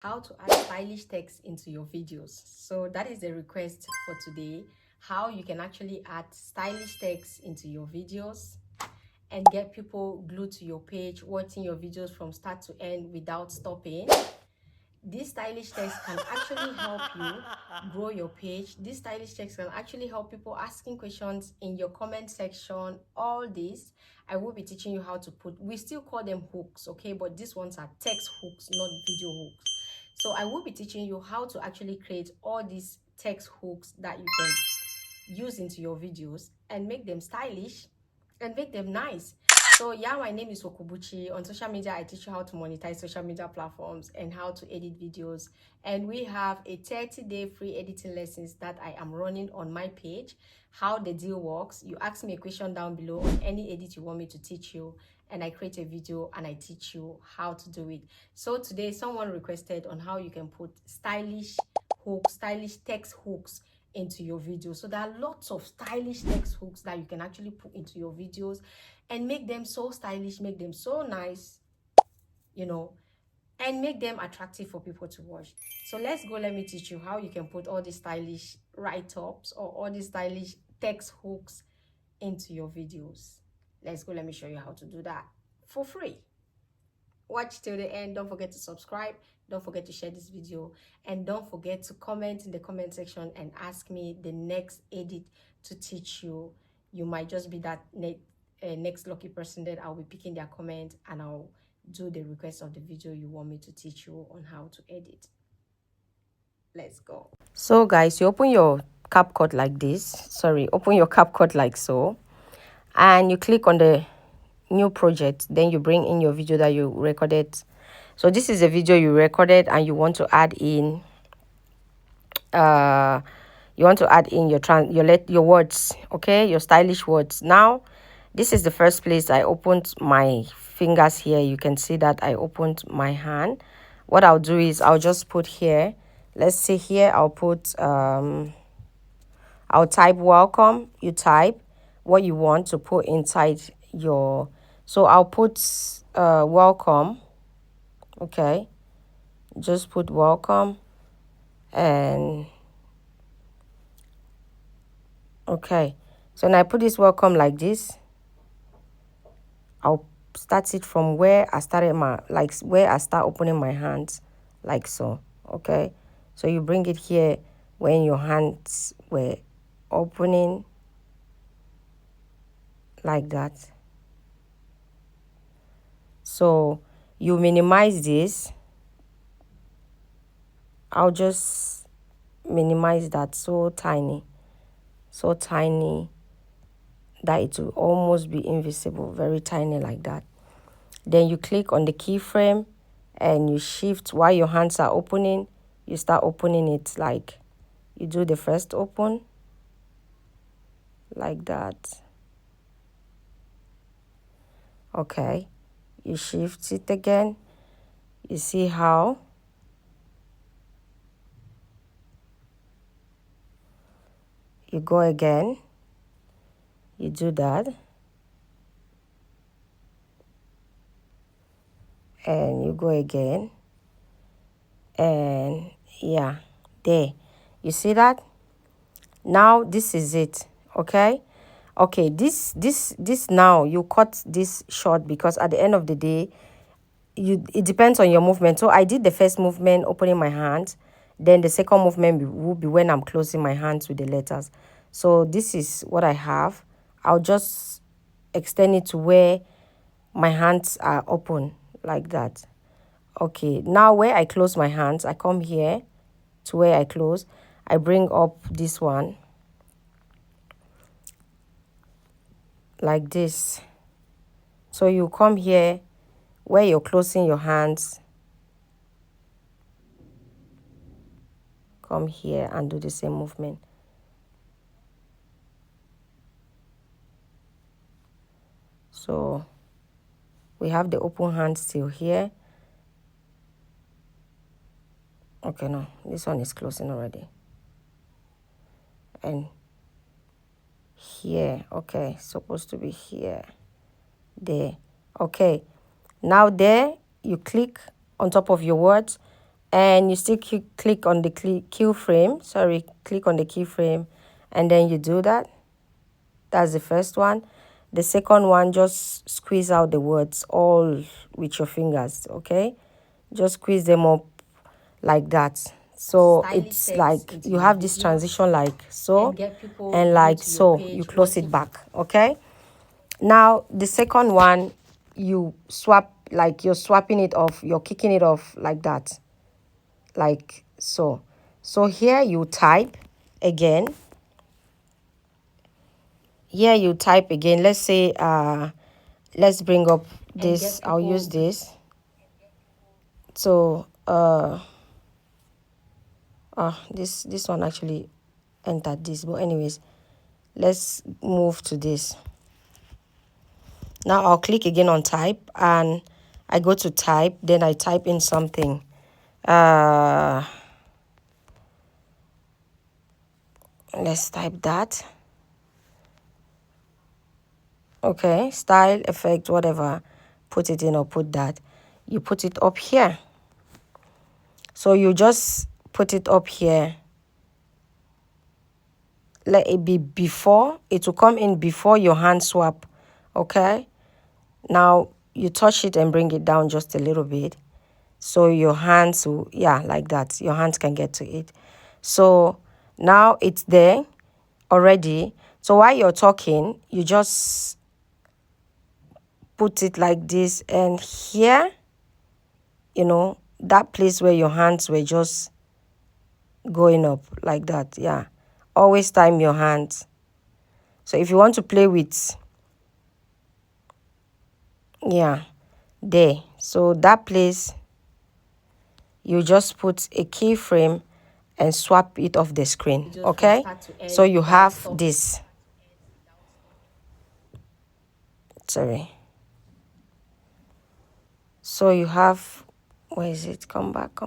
How to add stylish text into your videos. So that is the request for today, how you can actually add stylish text into your videos and get people glued to your page watching your videos from start to end without stopping. This stylish text can actually help you grow your page. This stylish text can actually help people asking questions in your comment section. All this I will be teaching you how to put. We still call them hooks, okay, but these ones are text hooks, not video hooks. So I will be teaching you how to actually create all these text hooks that you can use into your videos and make them stylish and make them nice. So yeah, my name is Okubuchi. On social media, I teach you how to monetize social media platforms and how to edit videos. And we have a 30-day free editing lessons that I am running on my page. How the deal works, you ask me a question down below on any edit you want me to teach you, and I create a video and I teach you how to do it. So today someone requested on how you can put stylish hooks, stylish text hooks into your videos. So there are lots of stylish text hooks that you can actually put into your videos and make them so stylish, make them so nice, you know, and make them attractive for people to watch. So let's go. Let me teach you how you can put all these stylish write-ups or all these stylish text hooks into your videos. Let's go. Let me show you how to do that for free. Watch till the end. Don't forget to subscribe. Don't forget to share this video, and don't forget to comment in the comment section and ask me the next edit to teach you. You might just be that next lucky person that I'll be picking their comment, and I'll do the request of the video you want me to teach you on how to edit. Let's go. So guys, you open your CapCut like this. Open your CapCut like so, and you click on the new project. Then you bring in your video that you recorded. So this is a video you recorded and you want to add in your words, okay, your stylish words. Now this is the first place I opened my fingers. Here you can see that I opened my hand. What I'll do is I'll just put here, let's say here I'll put I'll type welcome. You type what you want to put inside your, so I'll put welcome, okay, just put welcome. And okay, so now I put this welcome like this. I'll start it from where I started where I start opening my hands, like so, okay. So you bring it here when your hands were opening, like that. So you minimize this. I'll just minimize that so tiny that it will almost be invisible, very tiny like that. Then you click on the keyframe and you shift while your hands are opening. You start opening it, like you do the first open like that. Okay, you shift it again. You see how you go again. You do that. And you go again. And yeah, there. You see that? Now this is it. Okay. Okay, this now you cut this short because at the end of the day, it depends on your movement. So I did the first movement opening my hands, then the second movement will be when I'm closing my hands with the letters. So this is what I have. I'll just extend it to where my hands are open, like that. Okay, now where I close my hands, I come here to where I close. I bring up this one like this. So you come here where you're closing your hands, come here and do the same movement. So we have the open hand still here. Okay, no, this one is closing already. And here, okay, supposed to be here, there. Okay, now there you click on top of your words and you still click on the keyframe. Sorry, click on the keyframe, and then you do that. That's the first one. The second one, just squeeze out the words all with your fingers, okay? Just squeeze them up like that. So it's like you have this transition like so, and like so. You close it back, okay? Now the second one, you swap, like you're swapping it off, you're kicking it off like that, like so. So here you type again. Here you type again. Let's say let's bring up this. I'll use this. So this one actually entered this, but anyways, let's move to this. Now I'll click again on type, and I go to type, then I type in something. Let's type that. Okay, style, effect, whatever. Put it in or put that. You put it up here. So you just put it up here. Let it be before. It will come in before your hand swap. Okay. Now you touch it and bring it down just a little bit. So your hands will, yeah, like that. Your hands can get to it. So now it's there already. So while you're talking, you just put it like this, and here, you know, that place where your hands were just going up like that. Yeah, always time your hands. So if you want to play with, yeah, there, so that place, you just put a keyframe and swap it off the screen. Okay, so you have this. Sorry. So you have, where is it? Come back.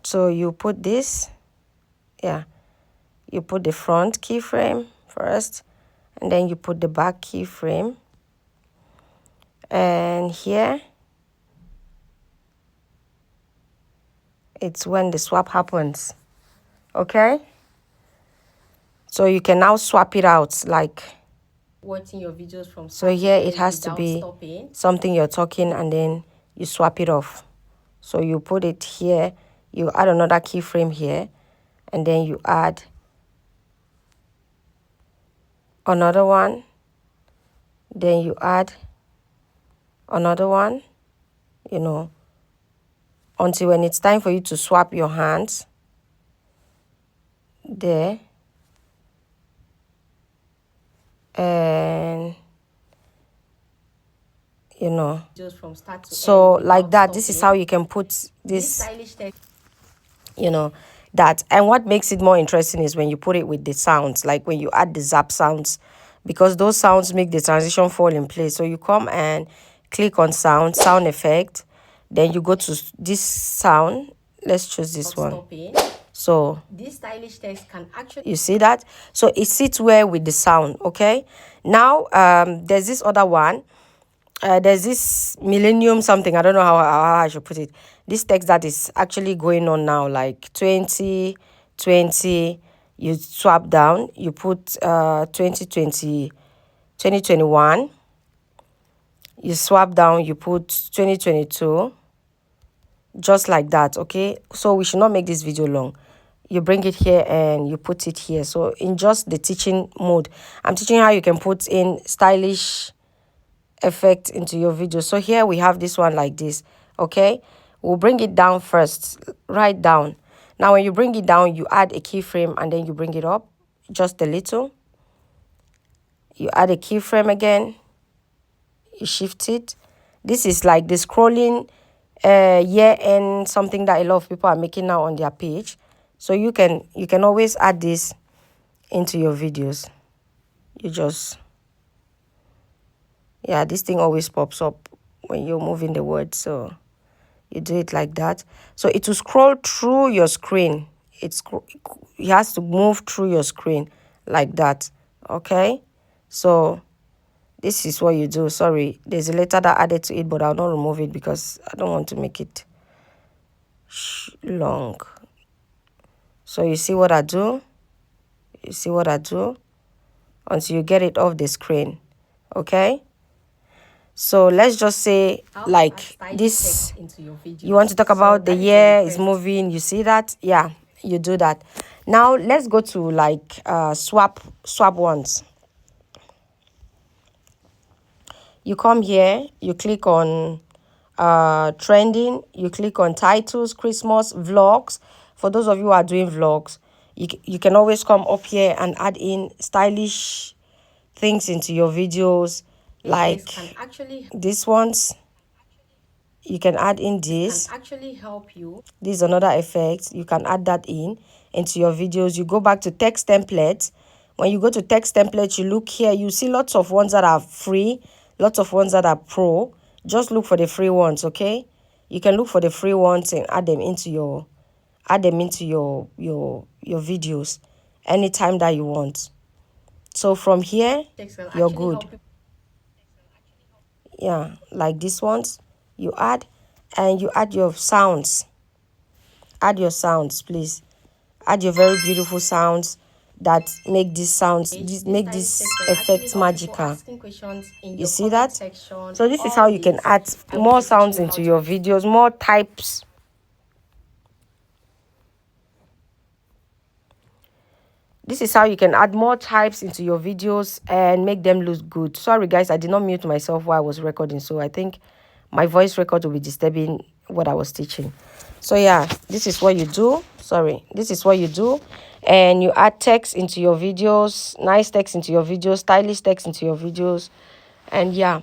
So you put this, yeah, you put the front keyframe first, and then you put the back keyframe. And here, it's when the swap happens, okay? So you can now swap it out, like watching your videos from. So here it has to be something you're talking, and then you swap it off. So you put it here, you add another keyframe here, and then you add another one, then you add another one, you know, until when it's time for you to swap your hands there. And you know, so like that, this is how you can put this, you know, that. And what makes it more interesting is when you put it with the sounds, like when you add the zap sounds, because those sounds make the transition fall in place. So you come and click on sound effect, then you go to this sound. Let's choose this one. So this stylish text can actually, you see that? So it sits well with the sound, okay? Now there's this other one. There's this millennium something, I don't know how I should put it. This text that is actually going on now, like 2020, you swap down, you put 2020, 2021, you swap down, you put 2022, just like that, okay? So we should not make this video long. You bring it here and you put it here. So in just the teaching mode, I'm teaching how you can put in stylish effect into your video. So here we have this one like this, okay? We'll bring it down first, right down. Now when you bring it down, you add a keyframe, and then you bring it up just a little. You add a keyframe again, you shift it. This is like the scrolling year-end, something that a lot of people are making now on their page. So you can always add this into your videos. You just, yeah, this thing always pops up when you're moving the word. So you do it like that. So it will scroll through your screen. It has to move through your screen like that. Okay. So this is what you do. Sorry, there's a letter that added to it, but I'll not remove it because I don't want to make it long. So you see what I do? You see what I do? Until you get it off the screen. Okay? So let's just say like this. You want to talk about the year is moving. You see that? Yeah, you do that. Now let's go to like swap ones. You come here, you click on trending, you click on titles, Christmas, vlogs. For those of you who are doing vlogs, you can always come up here and add in stylish things into your videos, like these ones. You can add in this. Can actually help you. This is another effect. You can add that into your videos. You go back to text templates. When you go to text templates, you look here, you see lots of ones that are free, lots of ones that are pro. Just look for the free ones, okay? You can look for the free ones and add them into your videos anytime that you want. So from here, you're good. Yeah, like these ones, you add, and you add your sounds. Add your sounds, please. Add your very beautiful sounds that make these sounds, make these effects magical. You see that? So this is how you can add more sounds into your videos, more types. This is how you can add more types into your videos and make them look good. Sorry guys, I did not mute myself while I was recording, so I think my voice record will be disturbing what I was teaching. So yeah, this is what you do. Sorry, this is what you do. And you add text into your videos, nice text into your videos, stylish text into your videos. And yeah.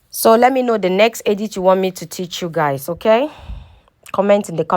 So let me know the next edit you want me to teach you guys, okay? Comment in the comments.